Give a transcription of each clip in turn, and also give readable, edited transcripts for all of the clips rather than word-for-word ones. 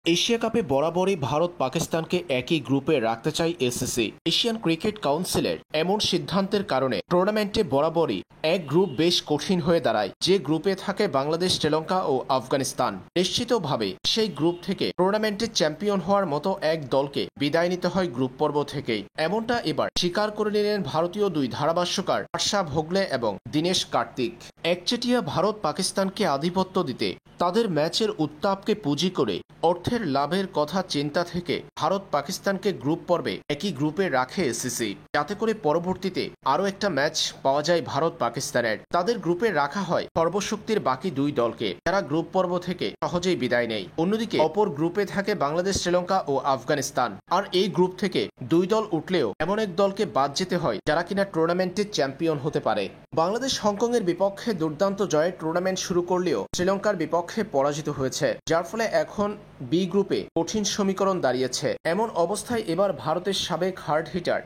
Asia কাপে বরাবরই ভারত পাকিস্তানকে একই গ্রুপে রাখতে চায় এসিসি। এশিয়ান ক্রিকেট কাউন্সিলের এমন সিদ্ধান্তের কারণে টুর্নামেন্টে বরাবরই এক গ্রুপ বেশ কঠিন হয়ে দাঁড়ায়। যে গ্রুপে থাকে বাংলাদেশ, শ্রীলঙ্কা ও আফগানিস্তান, নিশ্চিতভাবে সেই গ্রুপ থেকে টুর্নামেন্টে চ্যাম্পিয়ন হওয়ার মতো এক দলকে বিদায় নিতে হয় গ্রুপ পর্ব থেকেই। এমনটা এবার স্বীকার করে নিলেন ভারতীয় দুই ধারাভাষ্যকার হর্ষা ভোগলে এবং দীনেশ কার্তিক। একচেটিয়া ভারত পাকিস্তানকে আধিপত্য দিতে তাদের ম্যাচের উত্তাপকে পুঁজি করে অর্থের লাভের কথা চিন্তা থেকে ভারত পাকিস্তানকে গ্রুপ পর্বে একই গ্রুপে রাখে এসিসি, যাতে করে পরবর্তীতে আরও একটা ম্যাচ পাওয়া যায় ভারত পাকিস্তানের। তাদের গ্রুপে রাখা হয় সর্বশক্তির বাকি দুই দলকে, যারা গ্রুপ পর্ব থেকে সহজেই বিদায় নেয়। অন্যদিকে অপর গ্রুপে থাকে বাংলাদেশ, শ্রীলঙ্কা ও আফগানিস্তান। আর এই গ্রুপ থেকে দুই দল উঠলেও এমন এক দলকে বাদ যেতে হয় যারা কিনা টুর্নামেন্টে চ্যাম্পিয়ন হতে পারে। বাংলাদেশ হংকংয়ের বিপক্ষে দুর্দান্ত জয়ে টুর্নামেন্ট শুরু করলেও শ্রীলঙ্কার বিপক্ষে পরাজিত হয়েছে, যার ফলে এখন বি গ্রুপে কঠিন সমীকরণ দাঁড়িয়েছে। এমন অবস্থায় এবার ভারতের সাবেক হার্ড হিটার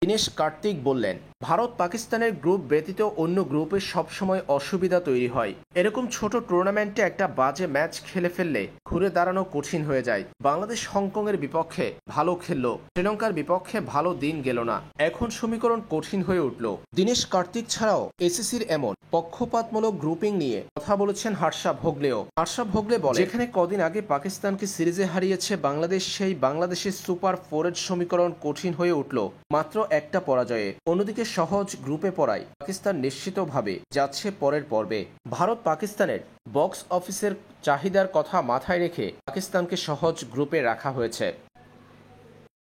দীনেশ কার্তিক বললেন, ভারত পাকিস্তানের গ্রুপ ব্যতীত অন্য গ্রুপে সবসময় অসুবিধা তৈরি হয়। এরকম ছোট টুর্নামেন্টে একটা বাজে ম্যাচ খেলে ফেললে ঘুরে দাঁড়ানো কঠিন হয়ে যায়। বাংলাদেশ হংকংয়ের বিপক্ষে ভালো খেললো, শ্রীলঙ্কার বিপক্ষে ভালো দিন গেল না, এখন সমীকরণ কঠিন হয়ে উঠল। দীনেশ কার্তিক ছাড়াও এসিসির এমন পক্ষপাতমূলক গ্রুপিং নিয়ে কথা বলেছেন হর্ষা ভোগলেও। হর্ষা ভোগলে বলে, যেখানে কদিন আগে পাকিস্তানকে সিরিজে হারিয়েছে বাংলাদেশ, সেই বাংলাদেশের সুপার ফোরের সমীকরণ কঠিন হয়ে উঠল মাত্র একটা পরাজয়ে। অন্যদিকে সহজ গ্রুপে পড়ায় পাকিস্তান নিশ্চিতভাবে যাচ্ছে পরের পর্বে। ভারত পাকিস্তানের বক্স অফিসের চাহিদার কথা মাথায় রেখে পাকিস্তানকে সহজ গ্রুপে রাখা হয়েছে।